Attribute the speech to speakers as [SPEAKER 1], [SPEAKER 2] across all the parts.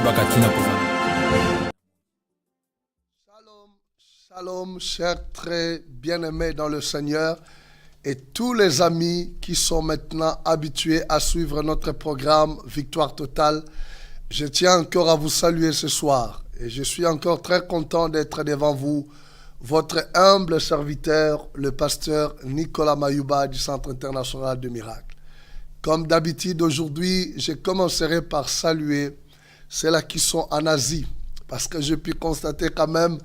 [SPEAKER 1] Shalom, shalom, chers très bien-aimés dans le Seigneur et tous les amis qui sont maintenant habitués à suivre notre programme Victoire Totale. Je tiens encore à vous saluer ce soir et je suis encore très content d'être devant vous, votre humble serviteur, le pasteur Nicolas Mayouba du Centre international de miracles. Comme d'habitude aujourd'hui, je commencerai par saluer ceux-là qui sont en Asie, parce que j'ai pu constater quand même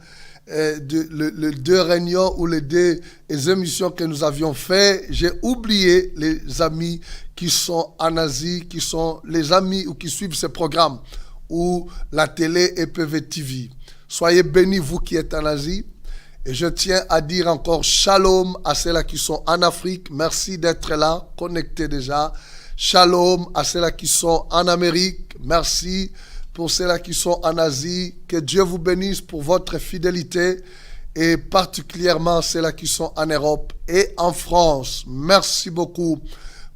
[SPEAKER 1] les deux réunions ou les deux émissions que nous avions fait, j'ai oublié les amis qui sont en Asie, qui sont les amis ou qui suivent ce programme, ou la télé et PVTV. Soyez bénis vous qui êtes en Asie. Et je tiens à dire encore shalom à ceux-là qui sont en Afrique. Merci d'être là, connectés déjà. Shalom à ceux-là qui sont en Amérique. Merci pour ceux-là qui sont en Asie. Que Dieu vous bénisse pour votre fidélité. Et particulièrement ceux-là qui sont en Europe et en France. Merci beaucoup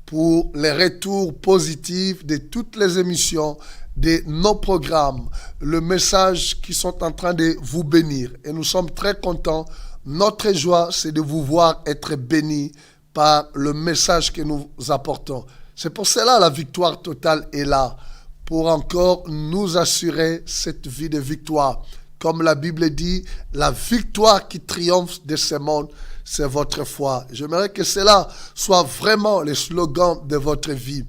[SPEAKER 1] pour les retours positifs de toutes les émissions, de nos programmes, le message qui sont en train de vous bénir. Et nous sommes très contents. Notre joie, c'est de vous voir être bénis par le message que nous apportons. C'est pour cela la victoire totale est là, pour encore nous assurer cette vie de victoire. Comme la Bible dit, la victoire qui triomphe de ce monde, c'est votre foi. J'aimerais que cela soit vraiment le slogan de votre vie.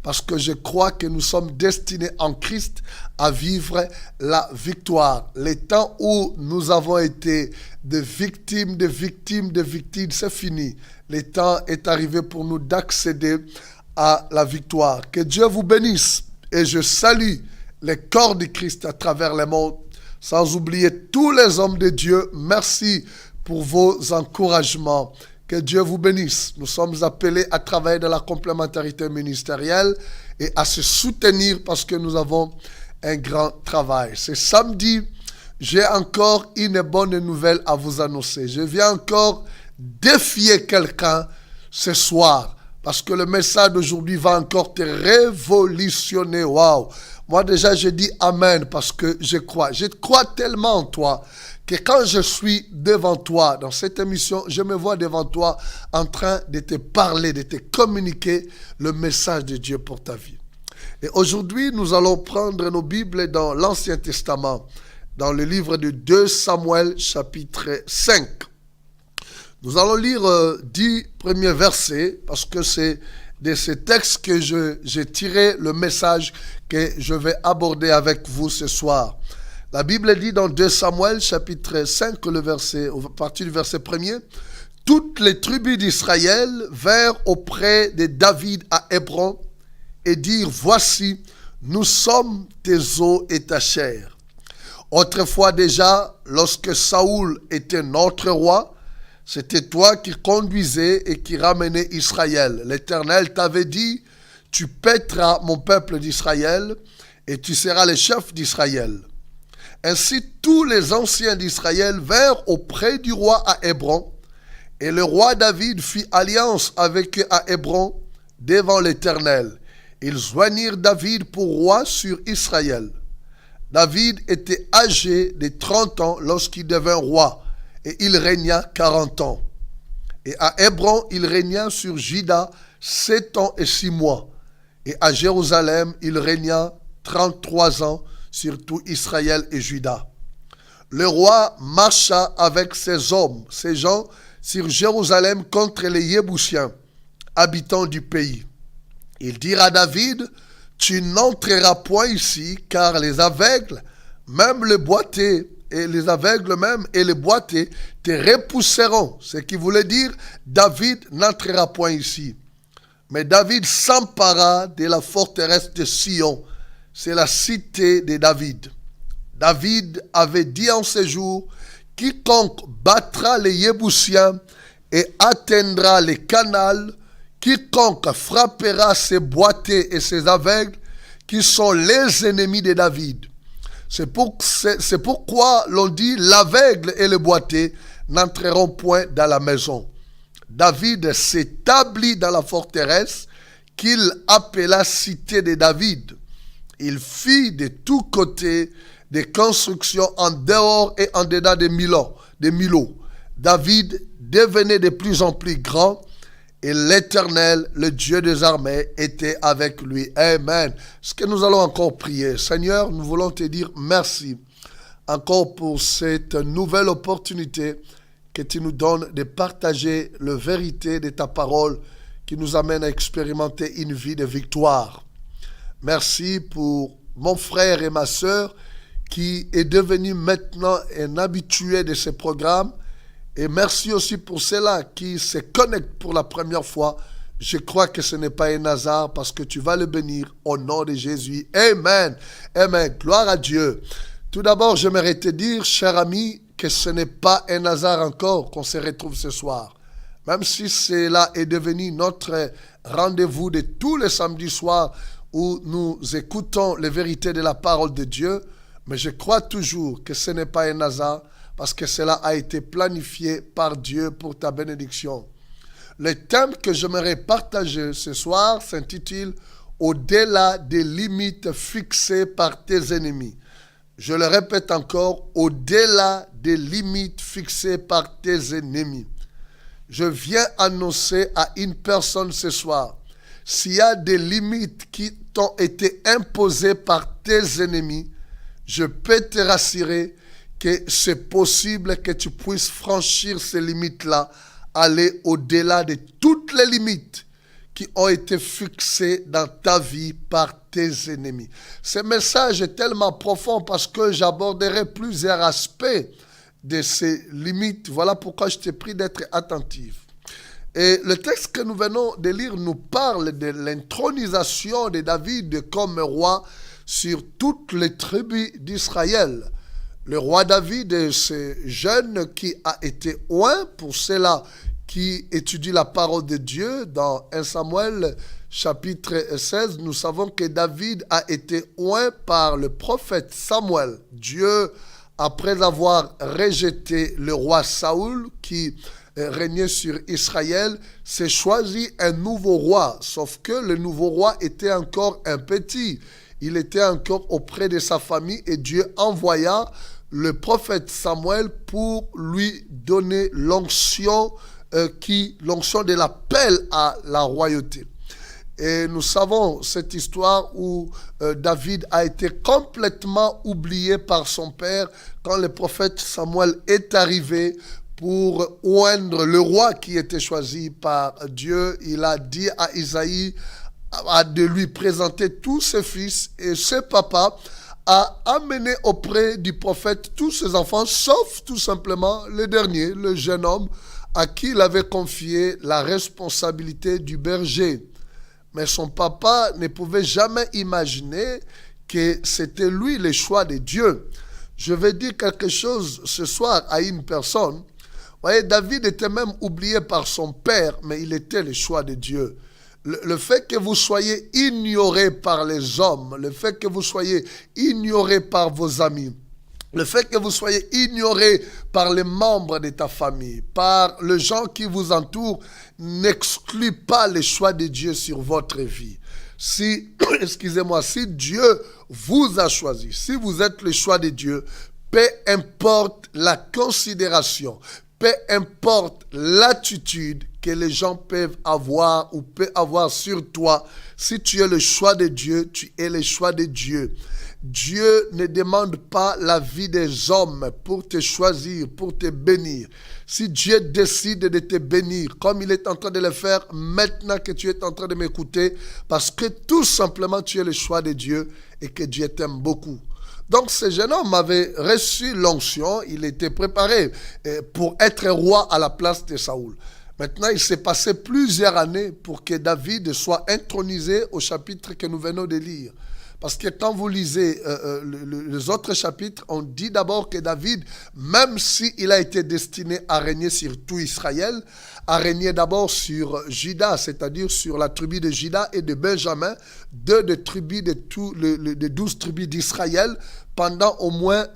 [SPEAKER 1] Parce que je crois que nous sommes destinés en Christ à vivre la victoire. Les temps où nous avons été des victimes, c'est fini. Le temps est arrivé pour nous d'accéder à la victoire. Que Dieu vous bénisse. Et je salue les corps de Christ à travers le monde. Sans oublier tous les hommes de Dieu. Merci pour vos encouragements. Que Dieu vous bénisse. Nous sommes appelés à travailler dans la complémentarité ministérielle et à se soutenir parce que nous avons un grand travail. Ce samedi, j'ai encore une bonne nouvelle à vous annoncer. Je viens encore défier quelqu'un ce soir parce que le message d'aujourd'hui va encore te révolutionner. Waouh! Moi déjà, je dis Amen parce que je crois. Je crois tellement en toi que quand je suis devant toi, dans cette émission, je me vois devant toi en train de te parler, de te communiquer le message de Dieu pour ta vie. Et aujourd'hui, nous allons prendre nos Bibles dans l'Ancien Testament, dans le livre de 2 Samuel, chapitre 5. Nous allons lire 10 premiers versets, parce que c'est de ce texte que j'ai tiré le message que je vais aborder avec vous ce soir. La Bible dit dans 2 Samuel, chapitre 5, à partir du verset 1er, « Toutes les tribus d'Israël vinrent auprès de David à Hébron et dirent, « Voici, nous sommes tes os et ta chair. Autrefois déjà, lorsque Saoul était notre roi, c'était toi qui conduisais et qui ramenais Israël. L'Éternel t'avait dit, « Tu paîtras mon peuple d'Israël et tu seras le chef d'Israël. » Ainsi, tous les anciens d'Israël vinrent auprès du roi à Hébron, et le roi David fit alliance avec eux à Hébron devant l'Éternel. Ils joignirent David pour roi sur Israël. David était âgé de 30 ans lorsqu'il devint roi, et il régna 40 ans. Et à Hébron, il régna sur Juda 7 ans et 6 mois. Et à Jérusalem, il régna 33 ans sur tout Israël et Juda. Le roi marcha avec ses hommes, ses gens, sur Jérusalem contre les Yébousiens, habitants du pays. Ils dirent à David, « Tu n'entreras point ici, car les aveugles, même les boiteux, et les aveugles même et les boiteux te repousseront. » Ce qui voulait dire, David n'entrera point ici. Mais David s'empara de la forteresse de Sion. C'est la cité de David. David avait dit en ces jours, « Quiconque battra les Yébousiens et atteindra les canals, quiconque frappera ses boiteux et ses aveugles, qui sont les ennemis de David. » C'est pourquoi l'on dit, « L'aveugle et le boiteux n'entreront point dans la maison. » David s'établit dans la forteresse qu'il appela cité de David. Il fit de tous côtés des constructions en dehors et en dedans des Milo. David devenait de plus en plus grand et l'Éternel, le Dieu des armées, était avec lui. Amen. Ce que nous allons encore prier. Seigneur, nous voulons te dire merci encore pour cette nouvelle opportunité que tu nous donnes de partager la vérité de ta parole qui nous amène à expérimenter une vie de victoire. Merci pour mon frère et ma sœur qui est devenu maintenant un habitué de ces programmes. Et merci aussi pour ceux-là qui se connectent pour la première fois. Je crois que ce n'est pas un hasard parce que tu vas le bénir au nom de Jésus. Amen. Amen. Gloire à Dieu. Tout d'abord, j'aimerais te dire, cher ami, que ce n'est pas un hasard encore qu'on se retrouve ce soir. Même si cela est devenu notre rendez-vous de tous les samedis soirs où nous écoutons les vérités de la parole de Dieu, mais je crois toujours que ce n'est pas un hasard parce que cela a été planifié par Dieu pour ta bénédiction. Le thème que j'aimerais partager ce soir s'intitule « Au-delà des limites fixées par tes ennemis ». Je le répète encore, au-delà des limites fixées par tes ennemis. Je viens annoncer à une personne ce soir, s'il y a des limites qui t'ont été imposées par tes ennemis, je peux te rassurer que c'est possible que tu puisses franchir ces limites-là, aller au-delà de toutes les limites qui ont été fixées dans ta vie par tes ennemis. Ce message est tellement profond parce que j'aborderai plusieurs aspects de ces limites. Voilà pourquoi je t'ai pris d'être attentif. Et le texte que nous venons de lire nous parle de l'intronisation de David comme roi sur toutes les tribus d'Israël. Le roi David est ce jeune qui a été oint, pour cela qui étudie la parole de Dieu dans 1 Samuel chapitre 16, nous savons que David a été oint par le prophète Samuel. Dieu, après avoir rejeté le roi Saoul qui régnait sur Israël, s'est choisi un nouveau roi, sauf que le nouveau roi était encore un petit. Il était encore auprès de sa famille et Dieu envoya le prophète Samuel pour lui donner l'onction de l'appel à la royauté. Et nous savons cette histoire où David a été complètement oublié par son père quand le prophète Samuel est arrivé pour oindre le roi qui était choisi par Dieu. Il a dit à Isaïe de lui présenter tous ses fils et ses papas, a amené auprès du prophète tous ses enfants, sauf tout simplement le dernier, le jeune homme, à qui il avait confié la responsabilité du berger. Mais son papa ne pouvait jamais imaginer que c'était lui le choix de Dieu. Je vais dire quelque chose ce soir à une personne. Vous voyez, David était même oublié par son père, mais il était le choix de Dieu. Le fait que vous soyez ignoré par les hommes, le fait que vous soyez ignoré par vos amis, le fait que vous soyez ignoré par les membres de ta famille, par les gens qui vous entourent, n'exclut pas le choix de Dieu sur votre vie. Si Dieu vous a choisi, si vous êtes le choix de Dieu, peu importe la considération, peu importe l'attitude que les gens peuvent avoir ou peuvent avoir sur toi, si tu es le choix de Dieu, tu es le choix de Dieu. Dieu ne demande pas la vie des hommes pour te choisir, pour te bénir. Si Dieu décide de te bénir, comme il est en train de le faire maintenant que tu es en train de m'écouter, parce que tout simplement tu es le choix de Dieu et que Dieu t'aime beaucoup. Donc ce jeune homme avait reçu l'onction, il était préparé pour être roi à la place de Saoul. Maintenant, il s'est passé plusieurs années pour que David soit intronisé au chapitre que nous venons de lire. Parce que quand vous lisez les autres chapitres, on dit d'abord que David, même s'il a été destiné à régner sur tout Israël, a régné d'abord sur Juda, c'est-à-dire sur la tribu de Juda et de Benjamin, deux des tribus des 12 tribus d'Israël, pendant au moins,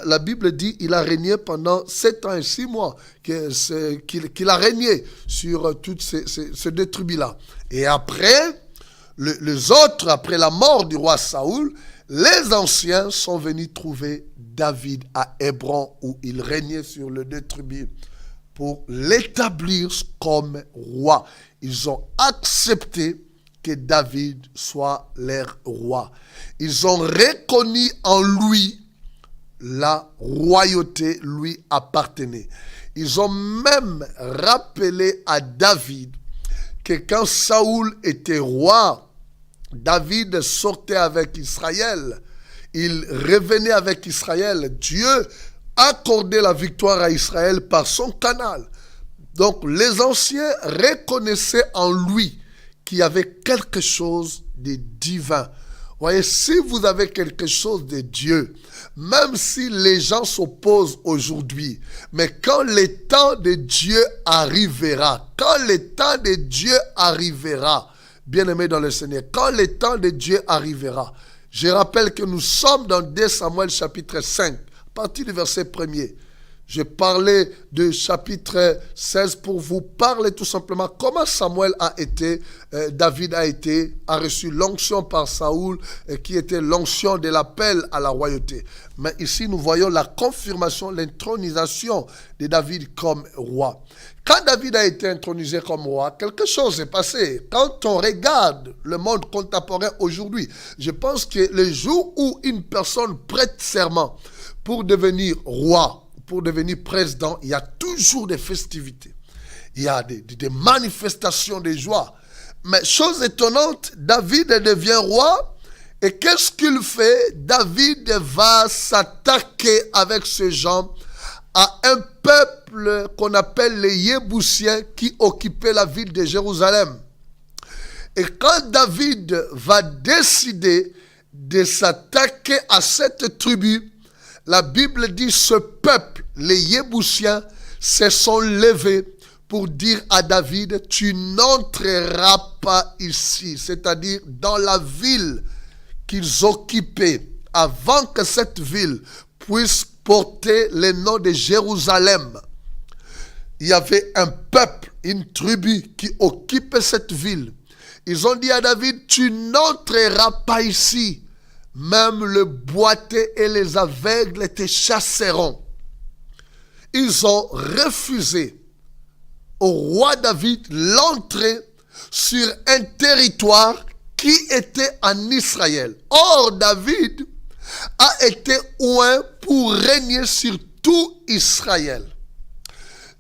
[SPEAKER 1] la Bible dit, il a régné pendant 7 ans et 6 mois, qu'il a régné sur toutes ces deux tribus-là. Et après, les autres, après la mort du roi Saoul, les anciens sont venus trouver David à Hébron où il régnait sur les 2 tribus pour l'établir comme roi. Ils ont accepté que David soit leur roi. Ils ont reconnu en lui la royauté lui appartenait. Ils ont même rappelé à David que quand Saoul était roi, David sortait avec Israël. Il revenait avec Israël. Dieu accordait la victoire à Israël par son canal. Donc les anciens reconnaissaient en lui qu'il y avait quelque chose de divin. Voyez, si vous avez quelque chose de Dieu, même si les gens s'opposent aujourd'hui, mais quand le temps de Dieu arrivera, bien-aimés dans le Seigneur, quand le temps de Dieu arrivera, je rappelle que nous sommes dans 2 Samuel chapitre 5, à partir du verset 1er. Je parlais de chapitre 16 pour vous parler tout simplement comment David a reçu l'onction par Saoul, qui était l'onction de l'appel à la royauté. Mais ici, nous voyons la confirmation, l'intronisation de David comme roi. Quand David a été intronisé comme roi, quelque chose s'est passé. Quand on regarde le monde contemporain aujourd'hui, je pense que le jour où une personne prête serment pour devenir roi, pour devenir président, il y a toujours des festivités. Il y a des manifestations de joie. Mais chose étonnante, David devient roi. Et qu'est-ce qu'il fait? David va s'attaquer avec ces gens à un peuple qu'on appelle les Yébousiens qui occupaient la ville de Jérusalem. Et quand David va décider de s'attaquer à cette tribu, la Bible dit ce peuple, les Yébousiens, se sont levés pour dire à David, tu n'entreras pas ici, c'est-à-dire dans la ville qu'ils occupaient, avant que cette ville puisse porter le nom de Jérusalem. Il y avait un peuple, une tribu qui occupait cette ville. Ils ont dit à David, tu n'entreras pas ici. Même le boiteux et les aveugles te chasseront. Ils ont refusé au roi David l'entrée sur un territoire qui était en Israël. Or, David a été oint pour régner sur tout Israël.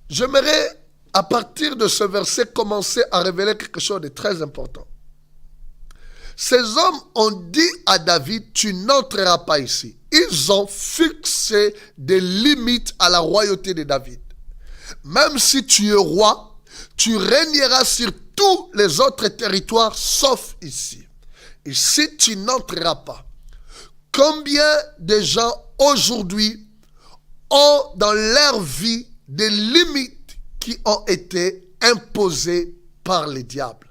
[SPEAKER 1] J'aimerais, à partir de ce verset, commencer à révéler quelque chose de très important. Ces hommes ont dit à David, tu n'entreras pas ici. Ils ont fixé des limites à la royauté de David. Même si tu es roi, tu régneras sur tous les autres territoires sauf ici. Et si tu n'entreras pas, combien de gens aujourd'hui ont dans leur vie des limites qui ont été imposées par les diables?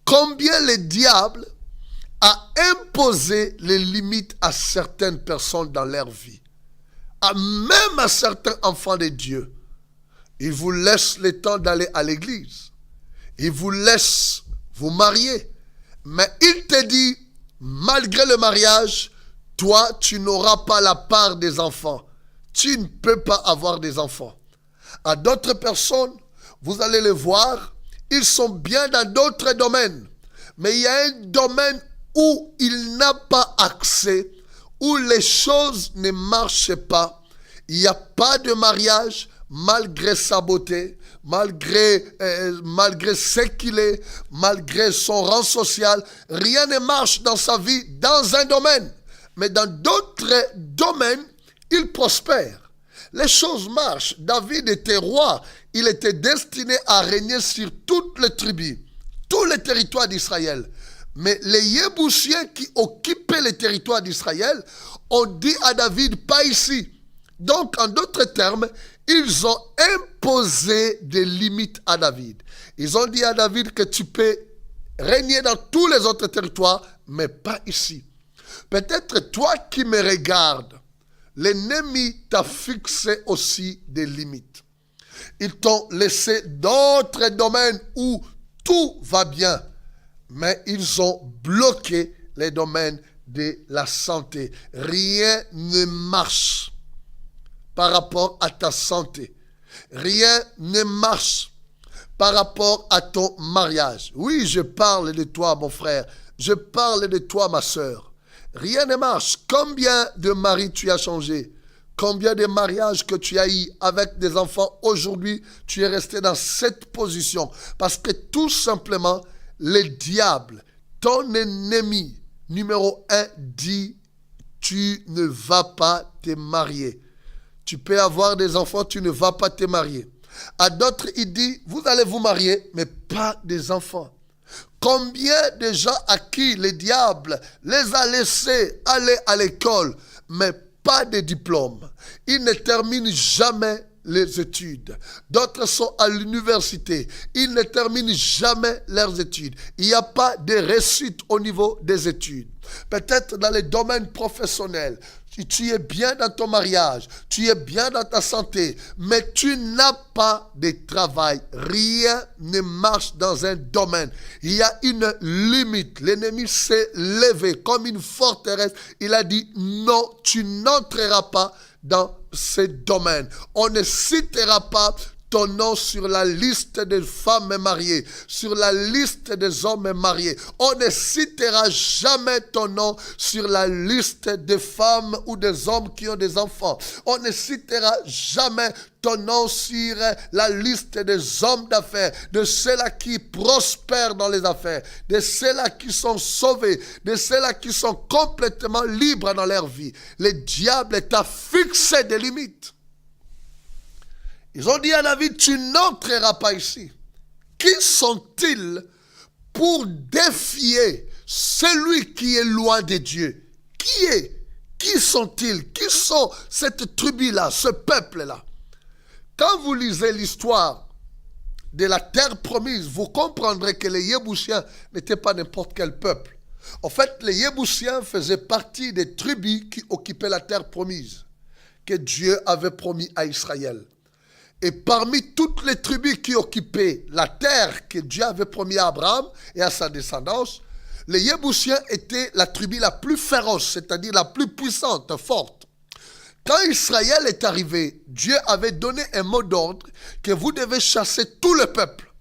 [SPEAKER 1] Combien les diables a imposé les limites à certaines personnes dans leur vie, même à certains enfants de Dieu. Ils vous laissent le temps d'aller à l'église. Ils vous laissent vous marier. Mais il te dit, malgré le mariage, toi, tu n'auras pas la part des enfants. Tu ne peux pas avoir des enfants. À d'autres personnes, vous allez les voir, ils sont bien dans d'autres domaines. Mais il y a un domaine où il n'a pas accès, où les choses ne marchent pas. Il n'y a pas de mariage malgré sa beauté, malgré ce qu'il est, malgré son rang social. Rien ne marche dans sa vie dans un domaine. Mais dans d'autres domaines, il prospère. Les choses marchent. David était roi. Il était destiné à régner sur toutes les tribus, tous les territoires d'Israël. Mais les Yébousiens qui occupaient les territoires d'Israël ont dit à David, pas ici. Donc, en d'autres termes, ils ont imposé des limites à David. Ils ont dit à David que tu peux régner dans tous les autres territoires, mais pas ici. Peut-être toi qui me regardes, l'ennemi t'a fixé aussi des limites. Ils t'ont laissé d'autres domaines où tout va bien. Mais ils ont bloqué les domaines de la santé. Rien ne marche par rapport à ta santé. Rien ne marche par rapport à ton mariage. Oui, je parle de toi, mon frère. Je parle de toi, ma soeur. Rien ne marche. Combien de maris tu as changé? Combien de mariages que tu as eu avec des enfants aujourd'hui, tu es resté dans cette position. Parce que tout simplement, le diable, ton ennemi numéro 1, dit, tu ne vas pas te marier. Tu peux avoir des enfants, tu ne vas pas te marier. À d'autres, il dit, vous allez vous marier, mais pas des enfants. Combien de gens à qui le diable les a laissés aller à l'école, mais pas de diplôme. Ils ne terminent jamais les études. D'autres sont à l'université. Ils ne terminent jamais leurs études. Il n'y a pas de réussite au niveau des études. Peut-être dans les domaines professionnels. Tu es bien dans ton mariage, tu es bien dans ta santé, mais tu n'as pas de travail. Rien ne marche dans un domaine. Il y a une limite. L'ennemi s'est levé comme une forteresse. Il a dit non, tu n'entreras pas dans ce domaine. On ne citera pas ton nom sur la liste des femmes mariées, sur la liste des hommes mariés. On ne citera jamais ton nom sur la liste des femmes ou des hommes qui ont des enfants. On ne citera jamais ton nom sur la liste des hommes d'affaires, de ceux-là qui prospèrent dans les affaires, de ceux-là qui sont sauvés, de ceux-là qui sont complètement libres dans leur vie. Le diable t'a fixé des limites. Ils ont dit à David, tu n'entreras pas ici. Qui sont-ils pour défier celui qui est loin de Dieu? Qui sont-ils? Qui sont cette tribu-là, ce peuple-là? Quand vous lisez l'histoire de la terre promise, vous comprendrez que les Yébousiens n'étaient pas n'importe quel peuple. En fait, les Yébousiens faisaient partie des tribus qui occupaient la terre promise, que Dieu avait promis à Israël. Et parmi toutes les tribus qui occupaient la terre que Dieu avait promis à Abraham et à sa descendance, les Yébousiens étaient la tribu la plus féroce, c'est-à-dire la plus puissante, forte. Quand Israël est arrivé, Dieu avait donné un mot d'ordre que vous devez chasser tout le peuple.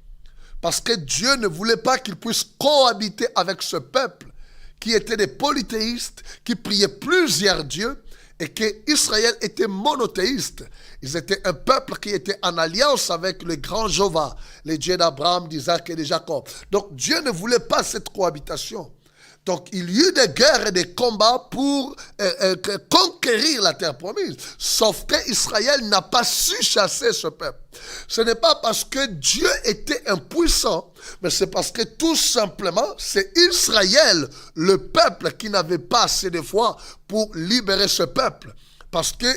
[SPEAKER 1] Parce que Dieu ne voulait pas qu'ils puissent cohabiter avec ce peuple qui était des polythéistes, qui priaient plusieurs dieux, et que Israël était monothéiste. Ils étaient un peuple qui était en alliance avec le grand Jéhovah, les dieux d'Abraham, d'Isaac et de Jacob. Donc Dieu ne voulait pas cette cohabitation. Donc il y eut des guerres et des combats pour conquérir la terre promise. Sauf qu'Israël n'a pas su chasser ce peuple. Ce n'est pas parce que Dieu était impuissant, mais c'est parce que tout simplement, c'est Israël, le peuple, qui n'avait pas assez de foi pour libérer ce peuple. Parce que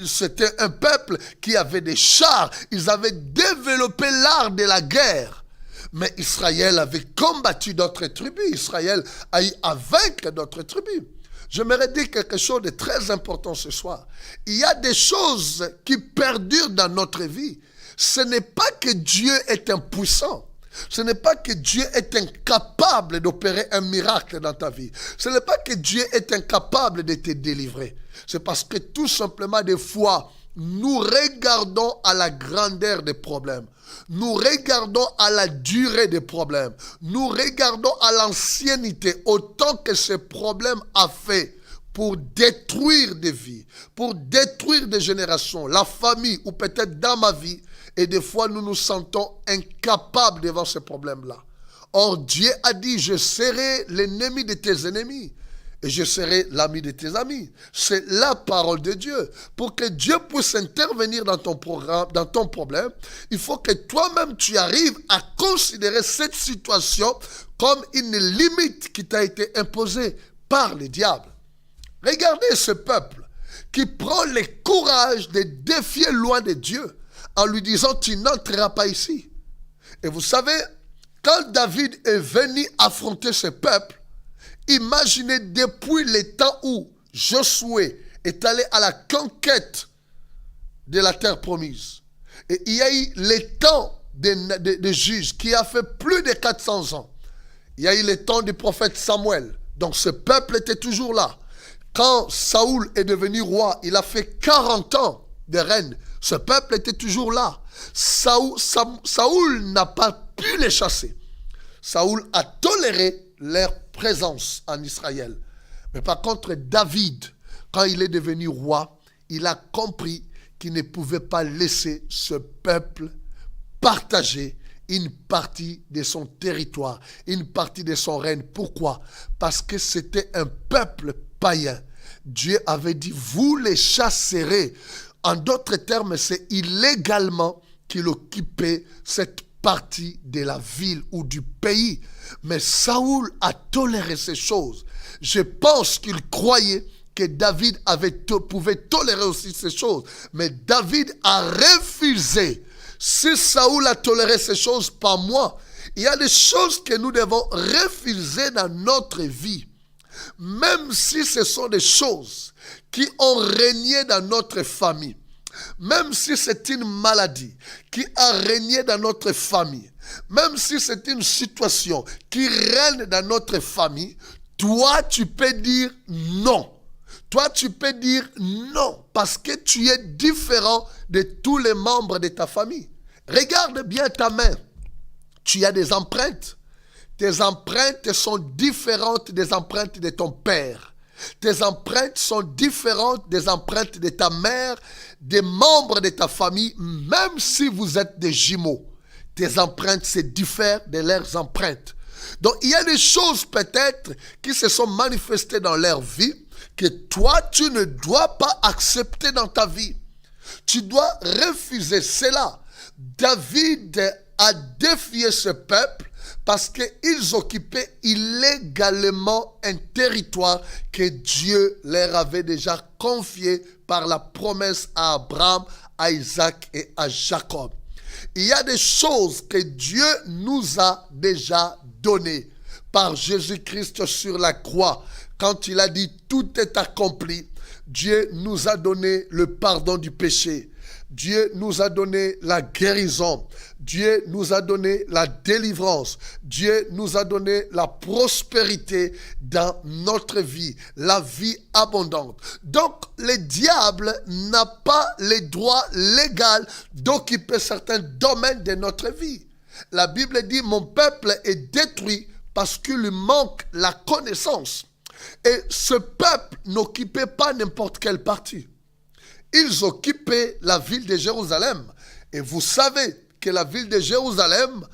[SPEAKER 1] c'était un peuple qui avait des chars. Ils avaient développé l'art de la guerre. Mais Israël avait combattu d'autres tribus. Israël a eu à vaincre d'autres tribus. J'aimerais dire quelque chose de très important ce soir. Il y a des choses qui perdurent dans notre vie. Ce n'est pas que Dieu est impuissant. Ce n'est pas que Dieu est incapable d'opérer un miracle dans ta vie. Ce n'est pas que Dieu est incapable de te délivrer. C'est parce que tout simplement des fois, nous regardons à la grandeur des problèmes. Nous regardons à la durée des problèmes. Nous regardons à l'ancienneté, autant que ce problème a fait pour détruire des vies, pour détruire des générations, la famille ou peut-être dans ma vie. Et des fois, nous nous sentons incapables devant ce problème-là. Or, Dieu a dit, je serai l'ennemi de tes ennemis. Et je serai l'ami de tes amis. C'est la parole de Dieu. Pour que Dieu puisse intervenir dans ton programme, dans ton problème, il faut que toi-même tu arrives à considérer cette situation comme une limite qui t'a été imposée par le diable. Regardez ce peuple qui prend le courage de défier loin de Dieu en lui disant tu n'entreras pas ici. Et vous savez, quand David est venu affronter ce peuple, imaginez depuis le temps où Josué est allé à la conquête de la terre promise. Et il y a eu le temps des juges qui a fait plus de 400 ans. Il y a eu le temps du prophète Samuel, Donc ce peuple était toujours là. Quand Saoul est devenu roi, il a fait 40 ans de règne. Ce peuple était toujours là. Saoul n'a pas pu les chasser. Saoul a toléré leur présence en Israël. Mais par contre, David, quand il est devenu roi, il a compris qu'il ne pouvait pas laisser ce peuple partager une partie de son territoire, une partie de son règne. Pourquoi? Parce que c'était un peuple païen. Dieu avait dit, vous les chasserez. En d'autres termes, c'est illégalement qu'il occupait cette partie de la ville ou du pays. Mais Saoul a toléré ces choses. Je pense qu'il croyait que David pouvait tolérer aussi ces choses. Mais David a refusé. Si Saoul a toléré ces choses, pas moi. Il y a des choses que nous devons refuser dans notre vie. Même si ce sont des choses qui ont régné dans notre famille. Même si c'est une maladie qui a régné dans notre famille. Même si c'est une situation qui règne dans notre famille. Toi, tu peux dire non. Toi, tu peux dire non parce que tu es différent de tous les membres de ta famille. Regarde bien ta main. Tu as des empreintes. Tes empreintes sont différentes des empreintes de ton père. Tes empreintes sont différentes des empreintes de ta mère, des membres de ta famille, même si vous êtes des jumeaux. Tes empreintes se diffèrent de leurs empreintes. Donc, il y a des choses peut-être qui se sont manifestées dans leur vie que toi, tu ne dois pas accepter dans ta vie. Tu dois refuser cela. David a défié ce peuple parce qu'ils occupaient illégalement un territoire que Dieu leur avait déjà confié par la promesse à Abraham, à Isaac et à Jacob. Il y a des choses que Dieu nous a déjà données par Jésus-Christ sur la croix. Quand il a dit tout est accompli, Dieu nous a donné le pardon du péché. Dieu nous a donné la guérison. Dieu nous a donné la délivrance. Dieu nous a donné la prospérité dans notre vie, la vie abondante. Donc, le diable n'a pas le droit légal d'occuper certains domaines de notre vie. La Bible dit, mon peuple est détruit parce qu'il lui manque la connaissance. Et ce peuple n'occupait pas n'importe quelle partie. Ils occupaient la ville de Jérusalem. Et vous savez que la ville de Jérusalem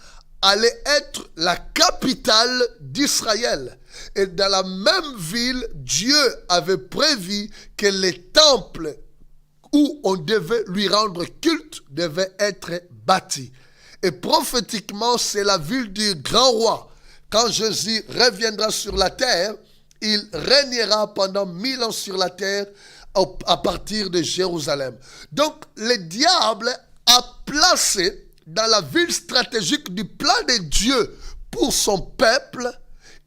[SPEAKER 1] allait être la capitale d'Israël. Et dans la même ville, Dieu avait prévu que les temples où on devait lui rendre culte devaient être bâtis. Et prophétiquement, c'est la ville du grand roi. Quand Jésus reviendra sur la terre, il régnera pendant 1000 ans sur la terre à partir de Jérusalem. Donc, le diable a placé dans la ville stratégique du plan de Dieu pour son peuple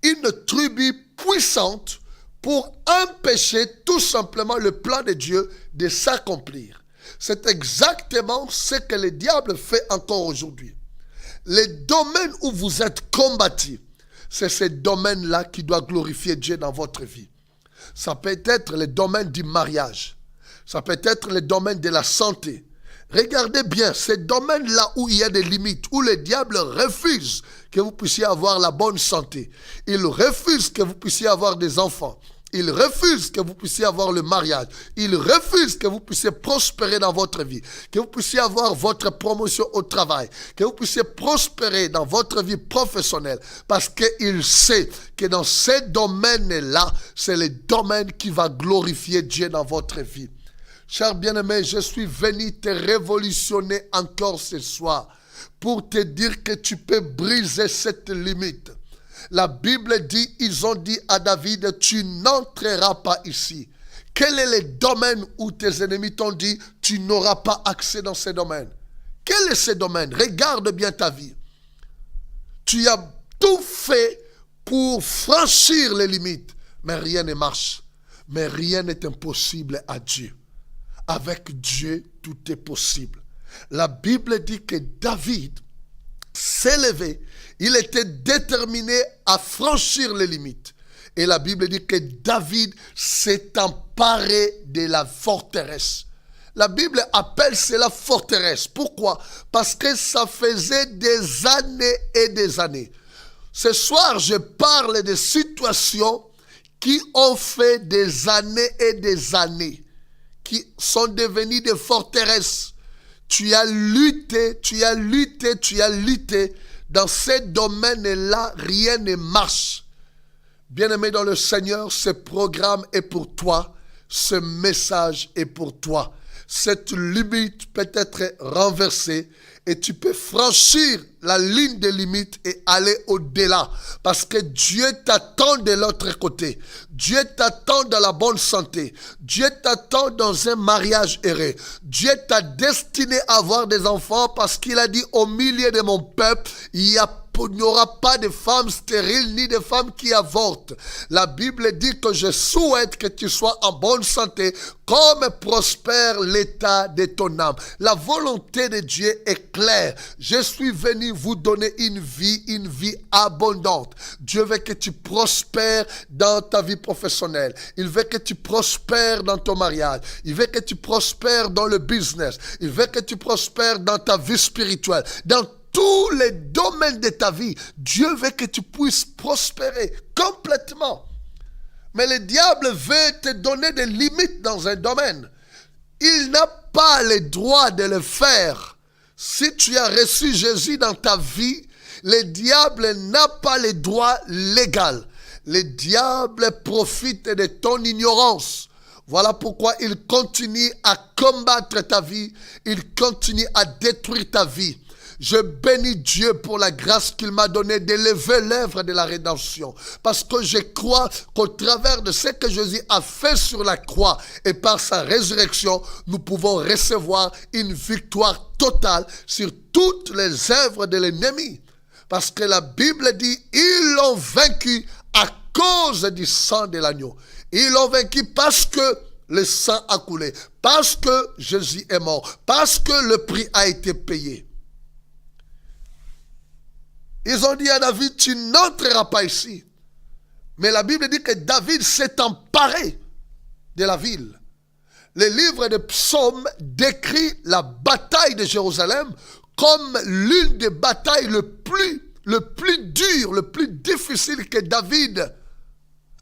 [SPEAKER 1] une tribu puissante pour empêcher tout simplement le plan de Dieu de s'accomplir. C'est exactement ce que le diable fait encore aujourd'hui. Les domaines où vous êtes combattus, c'est ces domaines-là qui doivent glorifier Dieu dans votre vie. Ça peut être le domaine du mariage. Ça peut être le domaine de la santé. Regardez bien, ces domaines-là où il y a des limites, où le diable refuse que vous puissiez avoir la bonne santé. Il refuse que vous puissiez avoir des enfants. Il refuse que vous puissiez avoir le mariage. Il refuse que vous puissiez prospérer dans votre vie. Que vous puissiez avoir votre promotion au travail. Que vous puissiez prospérer dans votre vie professionnelle. Parce qu'il sait que dans ces domaines-là, c'est le domaine qui va glorifier Dieu dans votre vie. Cher bien-aimé, je suis venu te révolutionner encore ce soir pour te dire que tu peux briser cette limite. La Bible dit, ils ont dit à David, tu n'entreras pas ici. Quel est le domaine où tes ennemis t'ont dit, tu n'auras pas accès dans ces domaines? Quel est ce domaine? Regarde bien ta vie. Tu as tout fait pour franchir les limites, mais rien ne marche. Mais rien n'est impossible à Dieu. Avec Dieu, tout est possible. La Bible dit que David s'est levé. Il était déterminé à franchir les limites. Et la Bible dit que David s'est emparé de la forteresse. La Bible appelle cela forteresse. Pourquoi? Parce que ça faisait des années et des années. Ce soir, je parle de situations qui ont fait des années et des années, qui sont devenues des forteresses. Tu as lutté. Dans ces domaines-là, rien ne marche. Bien-aimé dans le Seigneur, ce programme est pour toi. Ce message est pour toi. Cette limite peut être renversée et tu peux franchir la ligne de limite et aller au-delà. Parce que Dieu t'attend de l'autre côté. Dieu t'attend dans la bonne santé. Dieu t'attend dans un mariage heureux. Dieu t'a destiné à avoir des enfants parce qu'il a dit au milieu de mon peuple, il n'y aura pas de femmes stériles ni de femmes qui avortent. La Bible dit que je souhaite que tu sois en bonne santé comme prospère l'état de ton âme. La volonté de Dieu est claire. Je suis venu vous donner une vie abondante. Dieu veut que tu prospères dans ta vie professionnelle. Il veut que tu prospères dans ton mariage. Il veut que tu prospères dans le business. Il veut que tu prospères dans ta vie spirituelle. Dans tous les domaines de ta vie, Dieu veut que tu puisses prospérer complètement. Mais le diable veut te donner des limites dans un domaine. Il n'a pas le droit de le faire. Si tu as reçu Jésus dans ta vie, le diable n'a pas le droit légal. Le diable profite de ton ignorance. Voilà pourquoi il continue à combattre ta vie. Il continue à détruire ta vie. Je bénis Dieu pour la grâce qu'il m'a donnée d'élever l'œuvre de la rédemption. Parce que je crois qu'au travers de ce que Jésus a fait sur la croix et par sa résurrection, nous pouvons recevoir une victoire totale sur toutes les œuvres de l'ennemi. Parce que la Bible dit, ils l'ont vaincu à cause du sang de l'agneau. Ils l'ont vaincu parce que le sang a coulé, parce que Jésus est mort, parce que le prix a été payé. Ils ont dit à David, tu n'entreras pas ici. Mais la Bible dit que David s'est emparé de la ville. Le livre de Psaumes décrit la bataille de Jérusalem comme l'une des batailles le plus dur, le plus difficile que David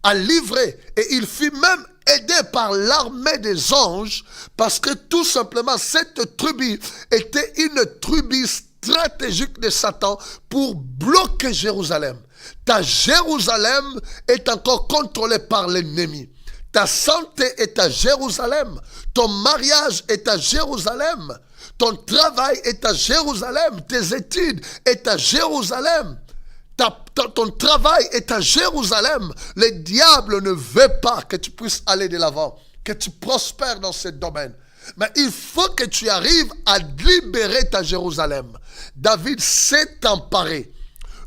[SPEAKER 1] a livré. Et il fut même aidé par l'armée des anges parce que tout simplement cette tribu était une tribu stratégique de Satan pour bloquer Jérusalem. Ta Jérusalem est encore contrôlée par l'ennemi. Ta santé est à Jérusalem. Ton mariage est à Jérusalem. Ton travail est à Jérusalem. Tes études est à Jérusalem. Ton travail est à Jérusalem. Le diable ne veut pas que tu puisses aller de l'avant, que tu prospères dans ce domaine. Mais il faut que tu arrives à libérer ta Jérusalem. David s'est emparé.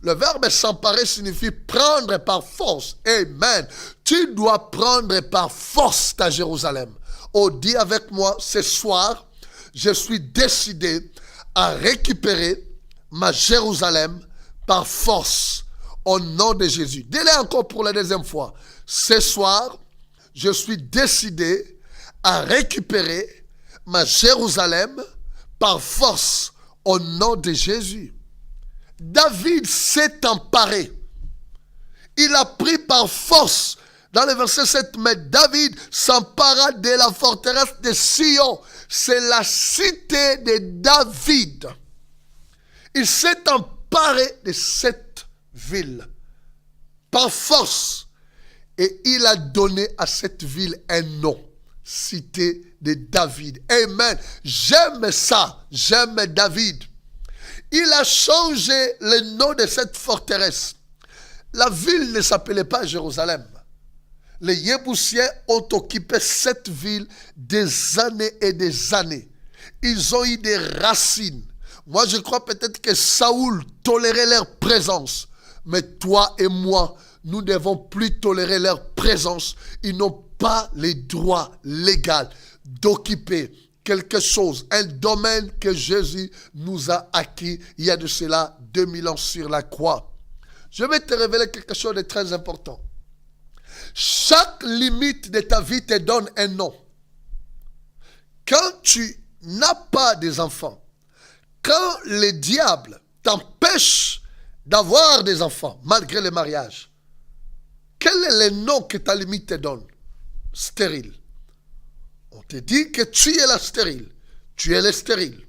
[SPEAKER 1] Le verbe s'emparer signifie prendre par force. Amen. Tu dois prendre par force ta Jérusalem. Oh, dis avec moi, ce soir, je suis décidé à récupérer ma Jérusalem par force. Au nom de Jésus. Dis-le encore pour la deuxième fois. Ce soir, je suis décidé à récupérer ma Jérusalem par force au nom de Jésus. David s'est emparé. Il a pris par force. Dans le verset 7, mais David s'empara de la forteresse de Sion. C'est la cité de David. Il s'est emparé de cette ville par force. Et il a donné à cette ville un nom. Cité de David. Amen. J'aime ça. J'aime David. Il a changé le nom de cette forteresse. La ville ne s'appelait pas Jérusalem. Les Yébousiens ont occupé cette ville des années et des années. Ils ont eu des racines. Moi, je crois peut-être que Saoul tolérait leur présence. Mais toi et moi, nous ne devons plus tolérer leur présence. Ils n'ont pas les droits légaux d'occuper quelque chose, un domaine que Jésus nous a acquis il y a de cela 2000 ans sur la croix. Je vais te révéler quelque chose de très important. Chaque limite de ta vie te donne un nom. Quand tu n'as pas des enfants, quand le diable t'empêche d'avoir des enfants, malgré le mariage, quel est le nom que ta limite te donne? Stérile. On te dit que tu es la stérile. Tu es le stérile.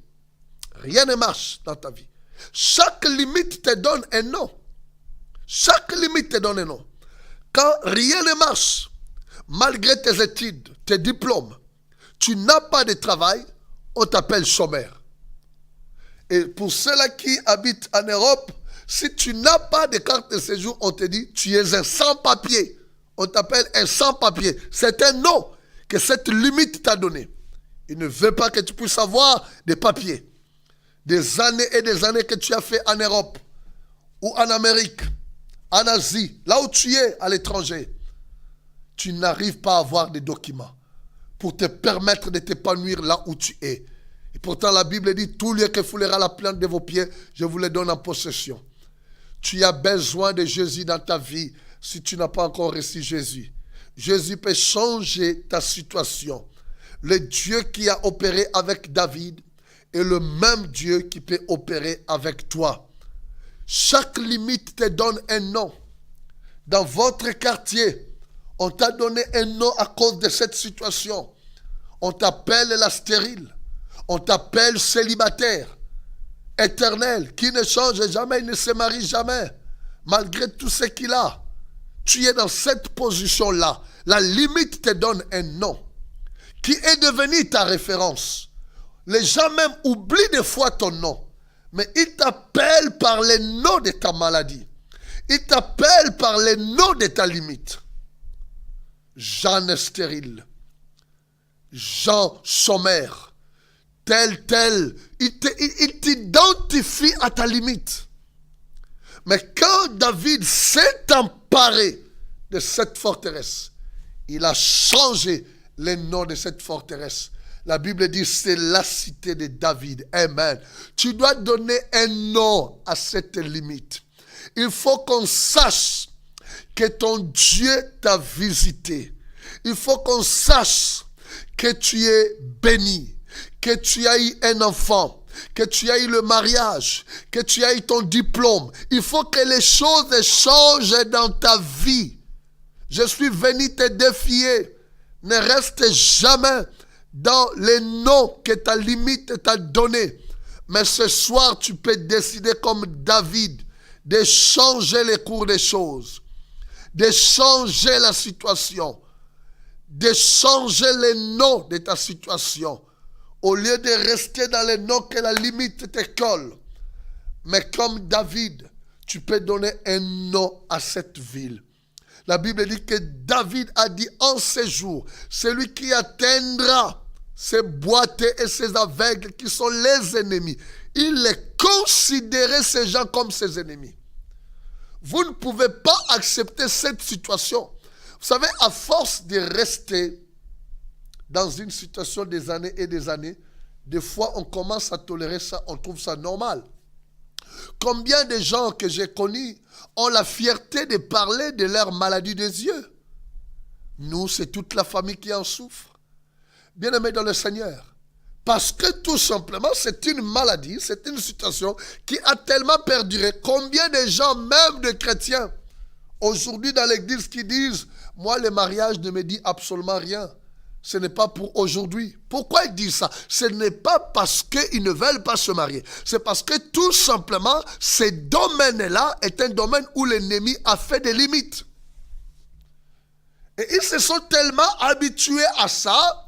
[SPEAKER 1] Rien ne marche dans ta vie. Chaque limite te donne un nom. Chaque limite te donne un nom. Quand rien ne marche, malgré tes études, tes diplômes, tu n'as pas de travail, on t'appelle chômeur. Et pour ceux-là qui habitent en Europe, si tu n'as pas de carte de séjour, on te dit tu es un sans-papier. On t'appelle un sans-papier. C'est un nom que cette limite t'a donné. Il ne veut pas que tu puisses avoir des papiers. Des années et des années que tu as fait en Europe ou en Amérique, en Asie, là où tu es à l'étranger, tu n'arrives pas à avoir des documents pour te permettre de t'épanouir là où tu es. Et pourtant la Bible dit, tout lieu que foulera la plante de vos pieds, je vous le donne en possession. Tu as besoin de Jésus dans ta vie si tu n'as pas encore reçu Jésus. Jésus peut changer ta situation. Le Dieu qui a opéré avec David est le même Dieu qui peut opérer avec toi. Chaque limite te donne un nom. Dans votre quartier, on t'a donné un nom à cause de cette situation. On t'appelle la stérile. On t'appelle célibataire, éternel, qui ne change jamais, il ne se marie jamais. Malgré tout ce qu'il a, tu es dans cette position-là. La limite te donne un nom qui est devenu ta référence. Les gens même oublient des fois ton nom, mais ils t'appellent par les noms de ta maladie. Ils t'appellent par les noms de ta limite. Jean stérile, Jean chômeur, tel. Il t'identifie à ta limite. Mais quand David s'est emparé de cette forteresse, il a changé le nom de cette forteresse. La Bible dit c'est la cité de David. Amen. Tu dois donner un nom à cette limite. Il faut qu'on sache que ton Dieu t'a visité. Il faut qu'on sache que tu es béni, que tu as eu un enfant, que tu as eu le mariage, que tu as eu ton diplôme. Il faut que les choses changent dans ta vie. Je suis venu te défier. Ne reste jamais dans les noms que ta limite t'a donné. Mais ce soir, tu peux décider comme David de changer les cours des choses, de changer la situation, de changer les noms de ta situation. Au lieu de rester dans les noms que la limite te colle. Mais comme David, tu peux donner un nom à cette ville. La Bible dit que David a dit en ces jours, celui qui atteindra ces boiteux et ces aveugles qui sont les ennemis, il les considérait ces gens comme ses ennemis. Vous ne pouvez pas accepter cette situation. Vous savez, à force de rester dans une situation des années et des années, des fois on commence à tolérer ça, on trouve ça normal. Combien de gens que j'ai connus ont la fierté de parler de leur maladie des yeux? Nous, c'est toute la famille qui en souffre. Bien-aimés dans le Seigneur. Parce que tout simplement, c'est une maladie, c'est une situation qui a tellement perduré. Combien de gens, même de chrétiens, aujourd'hui dans l'église qui disent, moi le mariage ne me dit absolument rien. Ce n'est pas pour aujourd'hui. Pourquoi ils disent ça? Ce n'est pas parce qu'ils ne veulent pas se marier. C'est parce que tout simplement, ce domaine-là est un domaine où l'ennemi a fait des limites. Et ils se sont tellement habitués à ça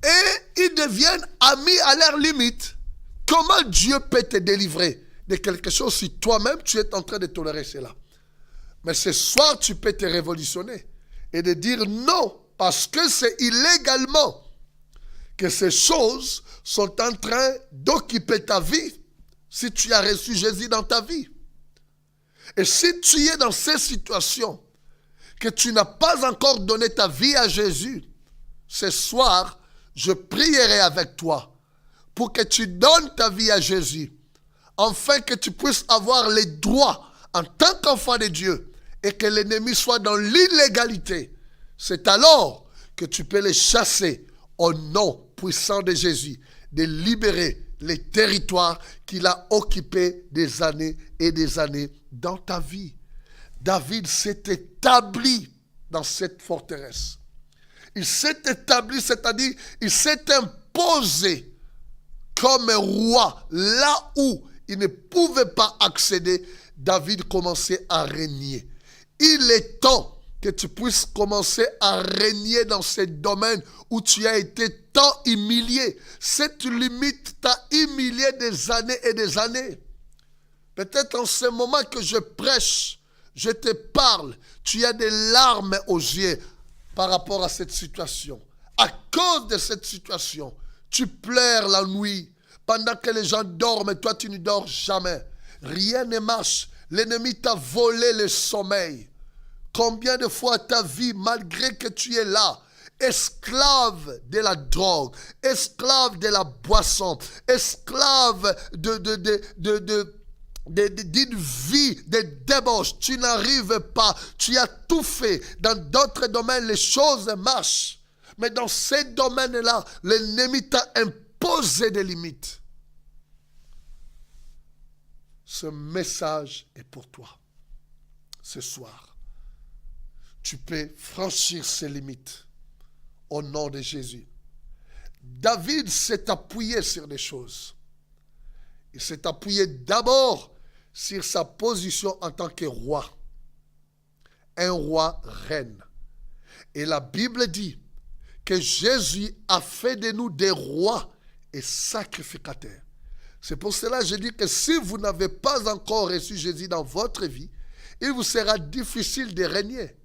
[SPEAKER 1] et ils deviennent amis à leurs limites. Comment Dieu peut te délivrer de quelque chose si toi-même tu es en train de tolérer cela? Mais ce soir, tu peux te révolutionner et de dire non. Parce que c'est illégalement que ces choses sont en train d'occuper ta vie si tu as reçu Jésus dans ta vie. Et si tu es dans ces situations que tu n'as pas encore donné ta vie à Jésus, ce soir, je prierai avec toi pour que tu donnes ta vie à Jésus, afin que tu puisses avoir les droits en tant qu'enfant de Dieu et que l'ennemi soit dans l'illégalité, c'est alors que tu peux les chasser au nom puissant de Jésus, de libérer les territoires qu'il a occupés des années et des années dans ta vie. David s'est établi dans cette forteresse. Il s'est établi, c'est-à-dire il s'est imposé comme un roi là où il ne pouvait pas accéder. David commençait à régner. Il est temps que tu puisses commencer à régner dans ces domaines où tu as été tant humilié. Cette limite t'a humilié des années et des années. Peut-être en ce moment que je prêche, je te parle, tu as des larmes aux yeux par rapport à cette situation. À cause de cette situation, tu pleures la nuit. Pendant que les gens dorment, toi tu ne dors jamais. Rien ne marche. L'ennemi t'a volé le sommeil. Combien de fois ta vie, malgré que tu es là, esclave de la drogue, esclave de la boisson, esclave d'une vie de débauche, tu n'arrives pas, tu as tout fait. Dans d'autres domaines, les choses marchent. Mais dans ces domaines-là, l'ennemi t'a imposé des limites. Ce message est pour toi. Ce soir, tu peux franchir ces limites au nom de Jésus. David s'est appuyé sur des choses. Il s'est appuyé d'abord sur sa position en tant que roi. Un roi reine. Et la Bible dit que Jésus a fait de nous des rois et sacrificateurs. C'est pour cela que je dis que si vous n'avez pas encore reçu Jésus dans votre vie, il vous sera difficile de régner.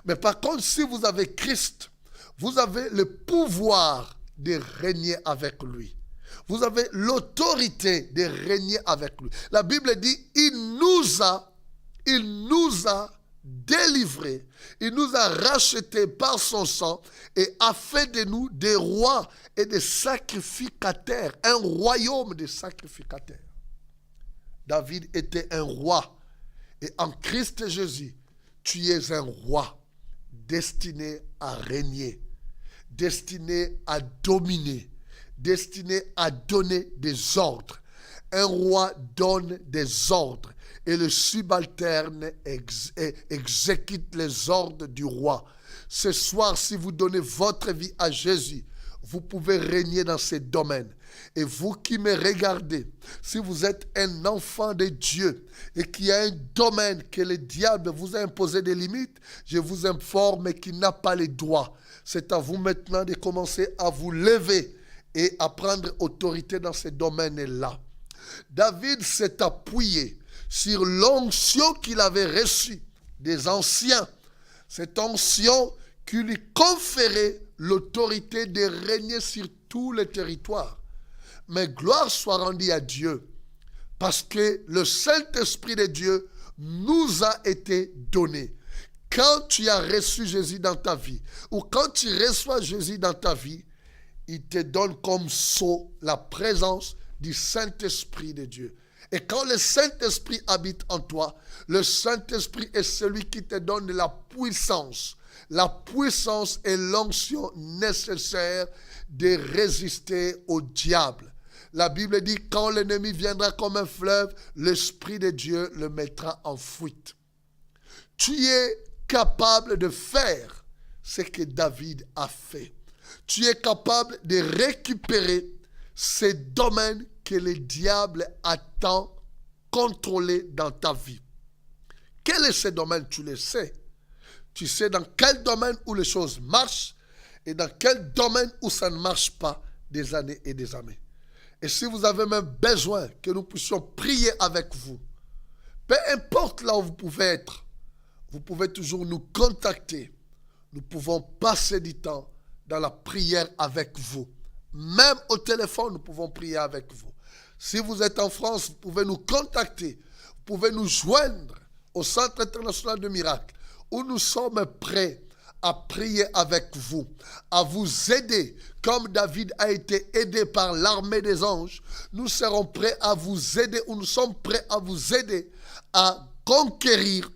[SPEAKER 1] Mais par contre, si vous avez Christ, vous avez le pouvoir de régner avec lui. Vous avez l'autorité de régner avec lui. La Bible dit, il nous a délivrés, il nous a rachetés par son sang et a fait de nous des rois et des sacrificateurs, un royaume de sacrificateurs. David était un roi et en Christ Jésus, tu es un roi destiné à régner, destiné à dominer, destiné à donner des ordres. Un roi donne des ordres et le subalterne exécute les ordres du roi. Ce soir, si vous donnez votre vie à Jésus, vous pouvez régner dans ces domaines. Et vous qui me regardez, si vous êtes un enfant de Dieu et qu'il y a un domaine que le diable vous a imposé des limites, je vous informe qu'il n'a pas les droits. C'est à vous maintenant de commencer à vous lever et à prendre autorité dans ces domaines-là. David s'est appuyé sur l'onction qu'il avait reçue des anciens. Cette onction qui lui conférait l'autorité de régner sur tous les territoires. Mais gloire soit rendue à Dieu, parce que le Saint-Esprit de Dieu nous a été donné. Quand tu as reçu Jésus dans ta vie, ou quand tu reçois Jésus dans ta vie, il te donne comme sceau la présence du Saint-Esprit de Dieu. Et quand le Saint-Esprit habite en toi, le Saint-Esprit est celui qui te donne la puissance et l'onction nécessaire de résister au diable. La Bible dit, quand l'ennemi viendra comme un fleuve, l'Esprit de Dieu le mettra en fuite. Tu es capable de faire ce que David a fait. Tu es capable de récupérer ces domaines que le diable a tant contrôlés dans ta vie. Quel est ce domaine? Tu le sais. Tu sais dans quel domaine où les choses marchent et dans quel domaine où ça ne marche pas des années et des années. Et si vous avez même besoin que nous puissions prier avec vous, peu importe là où vous pouvez être, vous pouvez toujours nous contacter. Nous pouvons passer du temps dans la prière avec vous. Même au téléphone, nous pouvons prier avec vous. Si vous êtes en France, vous pouvez nous contacter. Vous pouvez nous joindre au Centre international de miracles, où nous sommes prêts à prier avec vous, à vous aider. Comme David a été aidé par l'armée des anges, nous serons prêts à vous aider, ou nous sommes prêts à vous aider à conquérir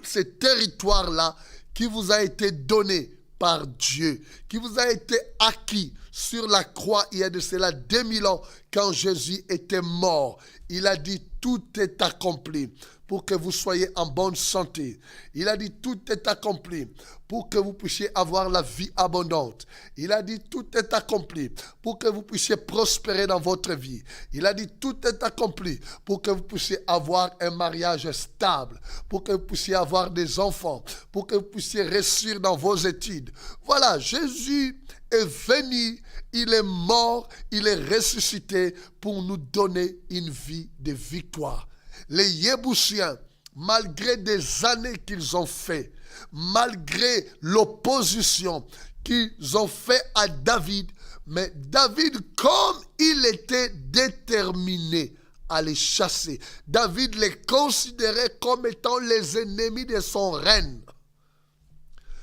[SPEAKER 1] ce territoire-là qui vous a été donné par Dieu, qui vous a été acquis sur la croix il y a de cela 2000 ans quand Jésus était mort. Il a dit tout est accompli pour que vous soyez en bonne santé. Il a dit tout est accompli pour que vous puissiez avoir la vie abondante. Il a dit tout est accompli pour que vous puissiez prospérer dans votre vie. Il a dit tout est accompli pour que vous puissiez avoir un mariage stable, pour que vous puissiez avoir des enfants, pour que vous puissiez réussir dans vos études. Voilà, Jésus est venu, il est mort, il est ressuscité pour nous donner une vie de victoire. Les Yébousiens, malgré des années qu'ils ont fait, malgré l'opposition qu'ils ont fait à David, mais David, comme il était déterminé à les chasser, David les considérait comme étant les ennemis de son règne.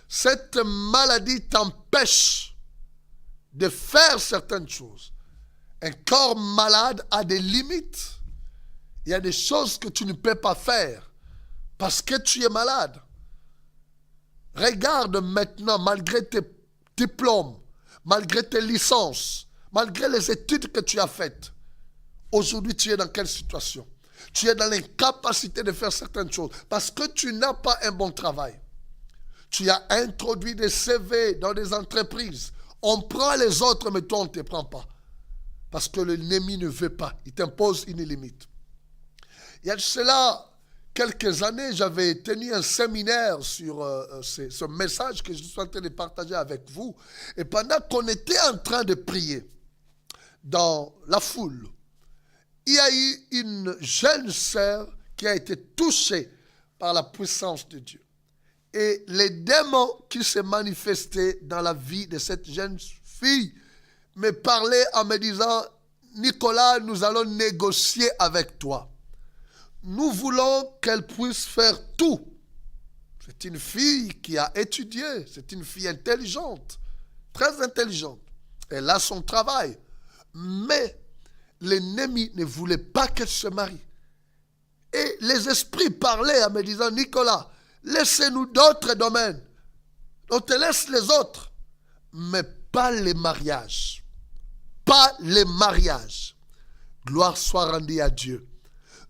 [SPEAKER 1] Cette maladie t'empêche de faire certaines choses. Un corps malade a des limites. Il y a des choses que tu ne peux pas faire parce que tu es malade. Regarde maintenant, malgré tes diplômes, malgré tes licences, malgré les études que tu as faites, aujourd'hui tu es dans quelle situation? Tu es dans l'incapacité de faire certaines choses parce que tu n'as pas un bon travail. Tu as introduit des CV dans des entreprises. On prend les autres, mais toi on ne te prend pas. Parce que l'ennemi ne veut pas. Il t'impose une limite. Il y a de cela quelques années, j'avais tenu un séminaire sur ce message que je suis en train de partager avec vous. Et pendant qu'on était en train de prier dans la foule, il y a eu une jeune sœur qui a été touchée par la puissance de Dieu. Et les démons qui se manifestaient dans la vie de cette jeune fille me parlaient en me disant, Nicolas, nous allons négocier avec toi. Nous voulons qu'elle puisse faire tout. C'est une fille qui a étudié, c'est une fille intelligente, très intelligente. Elle a son travail. Mais l'ennemi ne voulait pas qu'elle se marie. Et les esprits parlaient en me disant, Nicolas, laissez-nous d'autres domaines. On te laisse les autres. Mais pas les mariages. Pas les mariages. Gloire soit rendue à Dieu.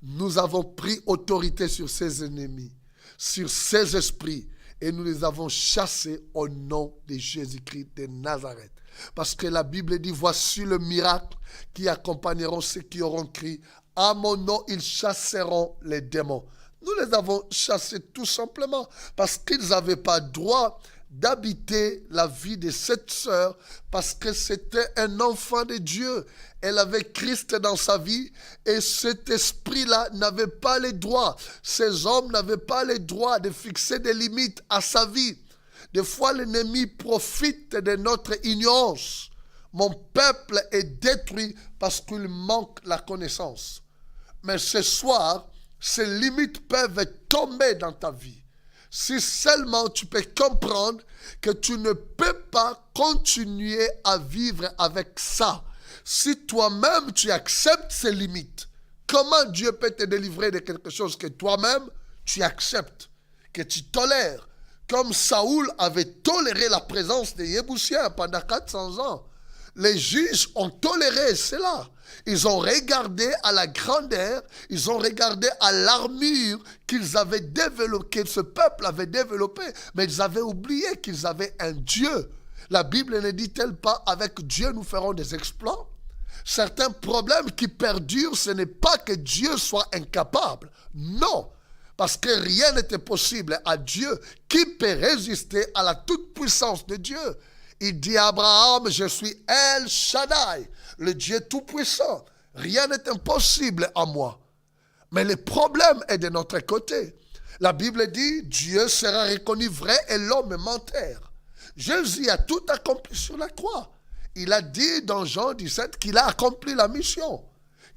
[SPEAKER 1] Nous avons pris autorité sur ces ennemis, sur ces esprits, et nous les avons chassés au nom de Jésus-Christ de Nazareth. Parce que la Bible dit, voici le miracle qui accompagneront ceux qui auront crié, à mon nom, ils chasseront les démons. Nous les avons chassés tout simplement parce qu'ils n'avaient pas droit d'habiter la vie de cette sœur parce que c'était un enfant de Dieu. Elle avait Christ dans sa vie et cet esprit-là n'avait pas les droits. Ces hommes n'avaient pas les droits de fixer des limites à sa vie. Des fois, l'ennemi profite de notre ignorance. Mon peuple est détruit parce qu'il manque la connaissance. Mais ce soir, ces limites peuvent tomber dans ta vie. Si seulement tu peux comprendre que tu ne peux pas continuer à vivre avec ça. Si toi-même tu acceptes ces limites, comment Dieu peut te délivrer de quelque chose que toi-même tu acceptes, que tu tolères? Comme Saoul avait toléré la présence des Yébousiens pendant 400 ans. Les juges ont toléré cela. Ils ont regardé à la grandeur, ils ont regardé à l'armure qu'ils avaient développée, que ce peuple avait développé, mais ils avaient oublié qu'ils avaient un Dieu. La Bible ne dit-elle pas, avec Dieu nous ferons des exploits? Certains problèmes qui perdurent, ce n'est pas que Dieu soit incapable. Non, parce que rien n'était possible à Dieu. Qui peut résister à la toute-puissance de Dieu? Il dit à Abraham, je suis El Shaddai, le Dieu tout-puissant. Rien n'est impossible à moi. Mais le problème est de notre côté. La Bible dit, Dieu sera reconnu vrai et l'homme menteur. Jésus a tout accompli sur la croix. Il a dit dans Jean 17 qu'il a accompli la mission,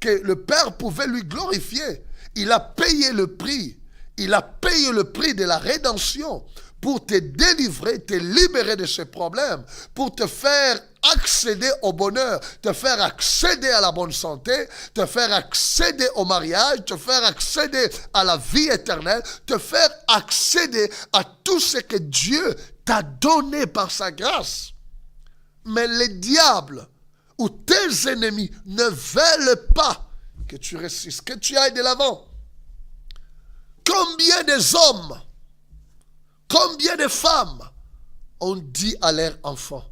[SPEAKER 1] que le Père pouvait lui glorifier. Il a payé le prix. Il a payé le prix de la rédemption pour te délivrer, te libérer de ces problèmes, pour te faire accéder au bonheur, te faire accéder à la bonne santé, te faire accéder au mariage, te faire accéder à la vie éternelle, te faire accéder à tout ce que Dieu t'a donné par sa grâce. Mais les diables ou tes ennemis ne veulent pas que tu réussisses, que tu ailles de l'avant. Combien des hommes, combien de femmes ont dit à leurs enfants,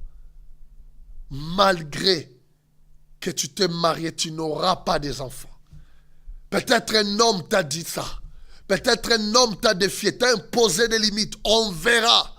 [SPEAKER 1] malgré que tu t'es marié, tu n'auras pas des enfants. Peut-être un homme t'a dit ça. Peut-être un homme t'a défié, t'a imposé des limites. On verra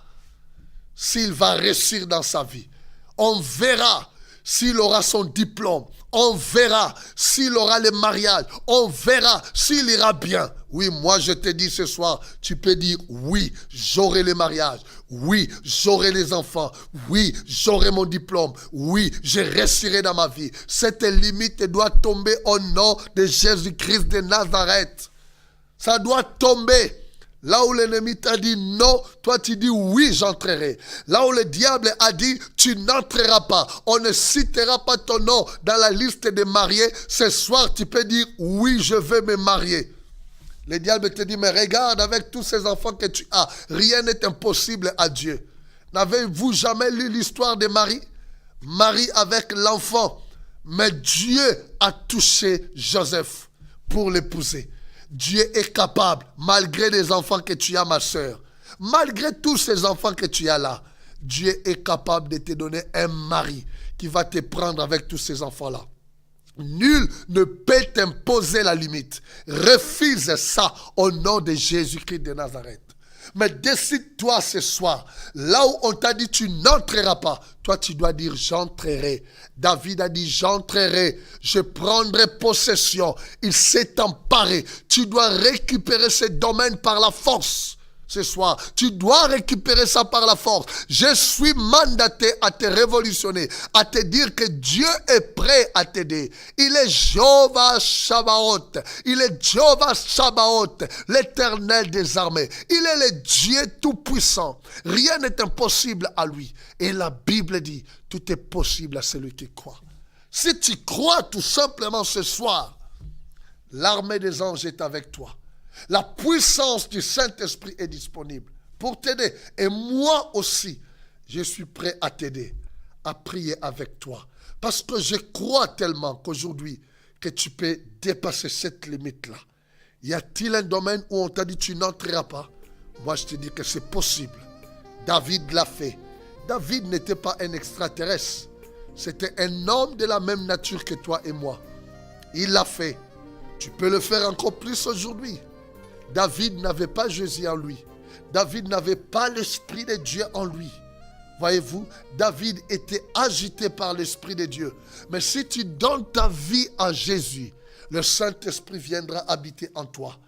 [SPEAKER 1] s'il va réussir dans sa vie. On verra s'il aura son diplôme. On verra s'il aura le mariage. On verra s'il ira bien. Oui, moi je te dis ce soir, tu peux dire oui, j'aurai le mariage. Oui, j'aurai les enfants. Oui, j'aurai mon diplôme. Oui, je réussirai dans ma vie. Cette limite doit tomber au nom de Jésus-Christ de Nazareth. Ça doit tomber. Là où l'ennemi t'a dit non, toi tu dis oui, j'entrerai. Là où le diable a dit tu n'entreras pas, on ne citera pas ton nom dans la liste des mariés, ce soir tu peux dire oui, je vais me marier. Le diable te dit mais regarde avec tous ces enfants que tu as, rien n'est impossible à Dieu. N'avez-vous jamais lu l'histoire de Marie? Marie avec l'enfant, mais Dieu a touché Joseph pour l'épouser. Dieu est capable, malgré les enfants que tu as, ma soeur, malgré tous ces enfants que tu as là, Dieu est capable de te donner un mari qui va te prendre avec tous ces enfants-là. Nul ne peut t'imposer la limite. Refuse ça au nom de Jésus-Christ de Nazareth. Mais décide-toi ce soir, là où on t'a dit tu n'entreras pas, toi tu dois dire j'entrerai. David a dit j'entrerai, je prendrai possession. Il s'est emparé. Tu dois récupérer ce domaine par la force. Ce soir, tu dois récupérer ça par la force. Je suis mandaté à te révolutionner, à te dire que Dieu est prêt à t'aider. Il est Jéhovah Sabaoth. Il est Jéhovah Sabaoth, l'Éternel des armées. Il est le Dieu tout-puissant. Rien n'est impossible à lui. Et la Bible dit, tout est possible à celui qui croit. Si tu crois tout simplement ce soir, l'armée des anges est avec toi. La puissance du Saint-Esprit est disponible pour t'aider. Et moi aussi, je suis prêt à t'aider, à prier avec toi. Parce que je crois tellement qu'aujourd'hui, que tu peux dépasser cette limite-là. Y a-t-il un domaine où on t'a dit tu n'entreras pas? Moi, je te dis que c'est possible. David l'a fait. David n'était pas un extraterrestre. C'était un homme de la même nature que toi et moi. Il l'a fait. Tu peux le faire encore plus aujourd'hui. David n'avait pas Jésus en lui. David n'avait pas l'Esprit de Dieu en lui. Voyez-vous, David était agité par l'Esprit de Dieu. Mais si tu donnes ta vie à Jésus, le Saint-Esprit viendra habiter en toi.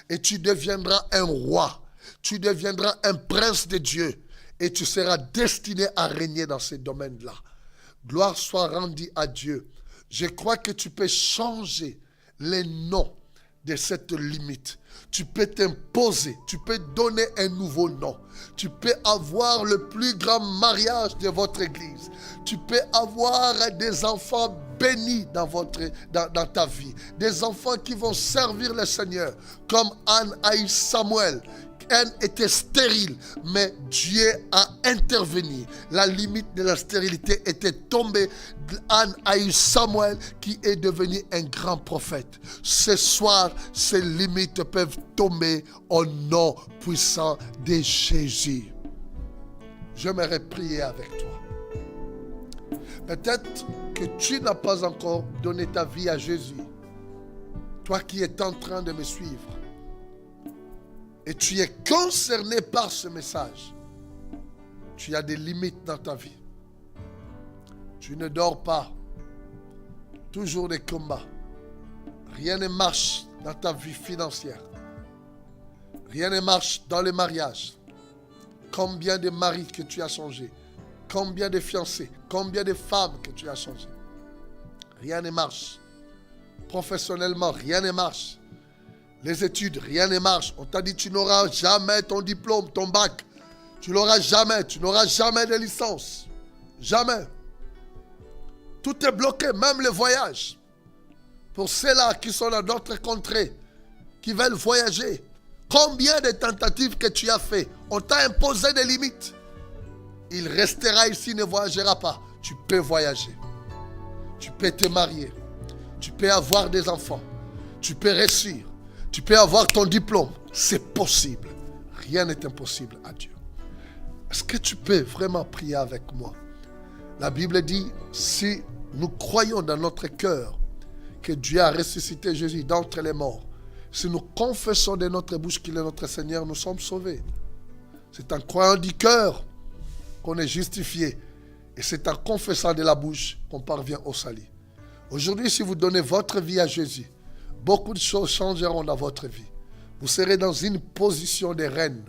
[SPEAKER 1] Et tu deviendras un roi. Tu deviendras un prince de Dieu. Et tu seras destiné à régner dans ces domaines-là. Gloire soit rendue à Dieu. Je crois que tu peux changer les noms de cette limite. Tu peux t'imposer, tu peux donner un nouveau nom. Tu peux avoir le plus grand mariage de votre église. Tu peux avoir des enfants bénis dans ta vie. Des enfants qui vont servir le Seigneur. Comme Anne a eu Samuel. Anne était stérile, mais Dieu a intervenu. La limite de la stérilité était tombée. Anne a eu Samuel qui est devenu un grand prophète. Ce soir, ces limites peuvent tomber au nom puissant de Jésus. J'aimerais prier avec toi. Peut-être que tu n'as pas encore donné ta vie à Jésus. Toi qui es en train de me suivre. Et tu es concerné par ce message. Tu as des limites dans ta vie. Tu ne dors pas. Toujours des combats. Rien ne marche dans ta vie financière. Rien ne marche dans le mariage. Combien de maris que tu as changé? Combien de fiancés? Combien de femmes que tu as changé? Rien ne marche. Professionnellement, rien ne marche. Les études, rien ne marche. On t'a dit tu n'auras jamais ton diplôme, ton bac. Tu l'auras jamais. Tu n'auras jamais de licence. Jamais. Tout est bloqué, même les voyages. Pour ceux-là qui sont dans d'autres contrées, qui veulent voyager, combien de tentatives que tu as fait? On t'a imposé des limites. Il restera ici, ne voyagera pas. Tu peux voyager. Tu peux te marier. Tu peux avoir des enfants. Tu peux réussir. Tu peux avoir ton diplôme. C'est possible. Rien n'est impossible à Dieu. Est-ce que tu peux vraiment prier avec moi? La Bible dit, si nous croyons dans notre cœur que Dieu a ressuscité Jésus d'entre les morts, si nous confessons de notre bouche qu'il est notre Seigneur, nous sommes sauvés. C'est en croyant du cœur qu'on est justifié. Et c'est en confessant de la bouche qu'on parvient au salut. Aujourd'hui, si vous donnez votre vie à Jésus, beaucoup de choses changeront dans votre vie. Vous serez dans une position de reine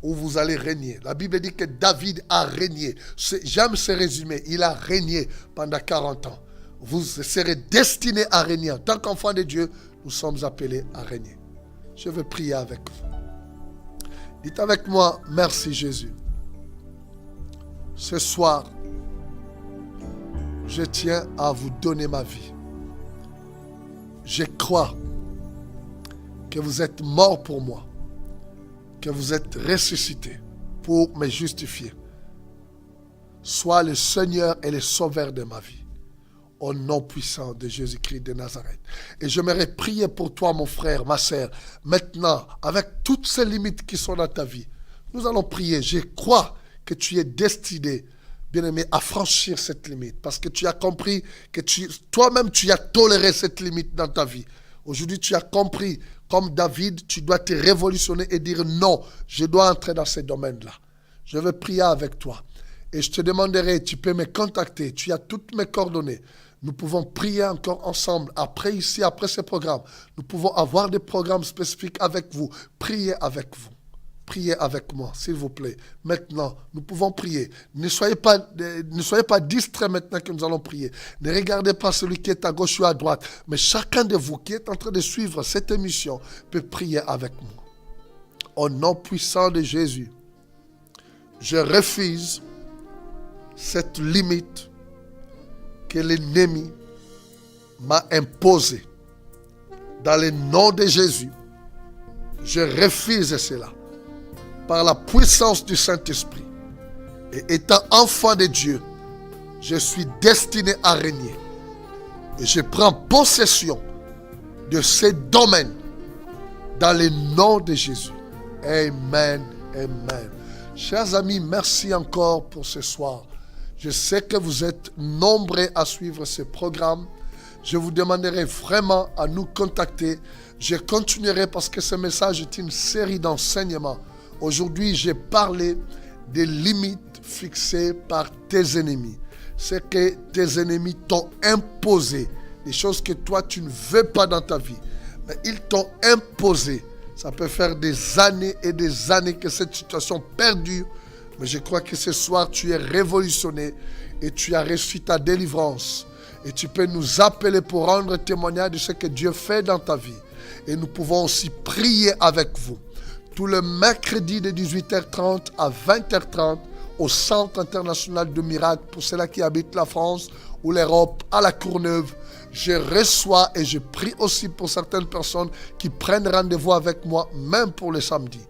[SPEAKER 1] où vous allez régner. La Bible dit que David a régné. J'aime ce résumé. Il a régné pendant 40 ans. Vous serez destinés à régner. En tant qu'enfant de Dieu, nous sommes appelés à régner. Je veux prier avec vous. Dites avec moi, merci Jésus. Ce soir, je tiens à vous donner ma vie. Je crois que vous êtes mort pour moi, que vous êtes ressuscité pour me justifier. Sois le Seigneur et le Sauveur de ma vie. Au nom puissant de Jésus-Christ de Nazareth. Et j'aimerais prier pour toi, mon frère, ma sœur. Maintenant, avec toutes ces limites qui sont dans ta vie, nous allons prier. Je crois que tu es destiné, bien-aimé, à franchir cette limite. Parce que tu as compris que toi-même, tu as toléré cette limite dans ta vie. Aujourd'hui, tu as compris, comme David, tu dois te révolutionner et dire non, je dois entrer dans ce domaine-là. Je vais prier avec toi. Et je te demanderai, tu peux me contacter, tu as toutes mes coordonnées. Nous pouvons prier encore ensemble. Après ici, après ce programme, nous pouvons avoir des programmes spécifiques avec vous. Priez avec vous. Priez avec moi, s'il vous plaît. Maintenant, nous pouvons prier. Ne soyez pas distraits maintenant que nous allons prier. Ne regardez pas celui qui est à gauche ou à droite. Mais chacun de vous qui est en train de suivre cette émission peut prier avec moi. Au nom puissant de Jésus, je refuse cette limite que l'ennemi m'a imposée. Dans le nom de Jésus, je refuse cela. Par la puissance du Saint-Esprit. Et étant enfant de Dieu, je suis destiné à régner. Et je prends possession de ces domaines dans le nom de Jésus. Amen. Amen. Chers amis, merci encore pour ce soir. Je sais que vous êtes nombreux à suivre ce programme. Je vous demanderai vraiment à nous contacter. Je continuerai parce que ce message est une série d'enseignements. Aujourd'hui, j'ai parlé des limites fixées par tes ennemis. C'est que tes ennemis t'ont imposé des choses que toi, tu ne veux pas dans ta vie. Mais ils t'ont imposé. Ça peut faire des années et des années que cette situation perdure. Mais je crois que ce soir, tu es révolutionné et tu as reçu ta délivrance. Et tu peux nous appeler pour rendre témoignage de ce que Dieu fait dans ta vie. Et nous pouvons aussi prier avec vous. Tout le mercredi de 18h30 à 20h30 au Centre international de miracles pour ceux-là qui habitent la France ou l'Europe à la Courneuve. Je reçois et je prie aussi pour certaines personnes qui prennent rendez-vous avec moi, même pour le samedi.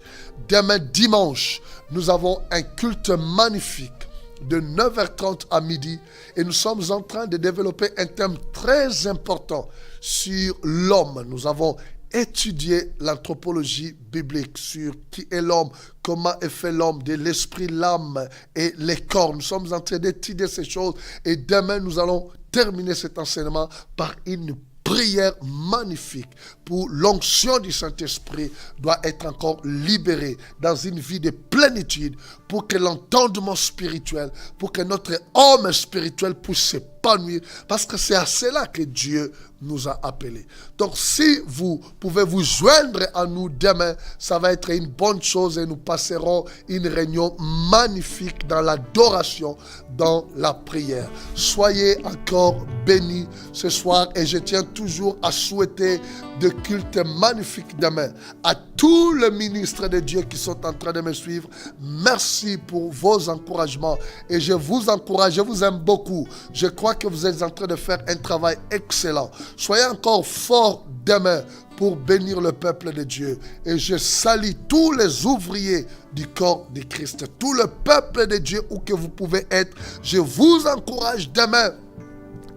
[SPEAKER 1] Demain dimanche, nous avons un culte magnifique de 9h30 à midi et nous sommes en train de développer un thème très important sur l'homme. Nous avons étudié l'anthropologie biblique sur qui est l'homme, comment est fait l'homme, de l'esprit, l'âme et les corps. Nous sommes en train d'étudier ces choses et demain nous allons terminer cet enseignement par une prière magnifique pour l'onction du Saint-Esprit doit être encore libérée dans une vie de plénitude pour que l'entendement spirituel, pour que notre homme spirituel puisse s'épanouir parce que c'est à cela que Dieu nous a appelés. Donc si vous pouvez vous joindre à nous demain, ça va être une bonne chose et nous passerons une réunion magnifique dans l'adoration, dans la prière. Soyez encore bénis ce soir et je tiens toujours à souhaiter de cultes magnifiques demain à tous les ministres de Dieu qui sont en train de me suivre. Merci pour vos encouragements et je vous encourage, je vous aime beaucoup. Je crois que vous êtes en train de faire un travail excellent. Soyez encore forts demain pour bénir le peuple de Dieu. Et je salue tous les ouvriers du corps de Christ, tout le peuple de Dieu où que vous pouvez être. Je vous encourage demain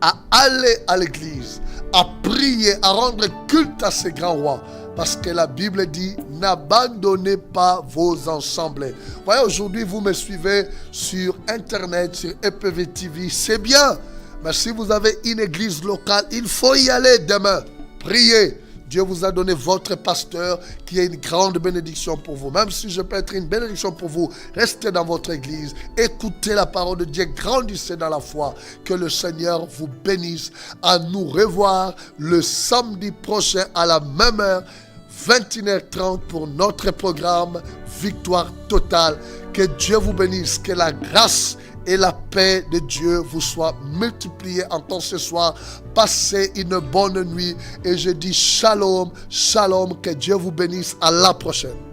[SPEAKER 1] à aller à l'église, à prier, à rendre culte à ce grand roi. Parce que la Bible dit, n'abandonnez pas vos assemblées. Voyez, aujourd'hui, vous me suivez sur Internet, sur EPV TV, c'est bien. Mais si vous avez une église locale, il faut y aller demain. Priez. Dieu vous a donné votre pasteur qui est une grande bénédiction pour vous. Même si je peux être une bénédiction pour vous, restez dans votre église. Écoutez la parole de Dieu, grandissez dans la foi. Que le Seigneur vous bénisse. À nous revoir le samedi prochain à la même heure, 21h30 pour notre programme Victoire Totale. Que Dieu vous bénisse, que la grâce et la paix de Dieu vous soit multipliée en temps ce soir. Passez une bonne nuit et je dis shalom, shalom, que Dieu vous bénisse. À la prochaine.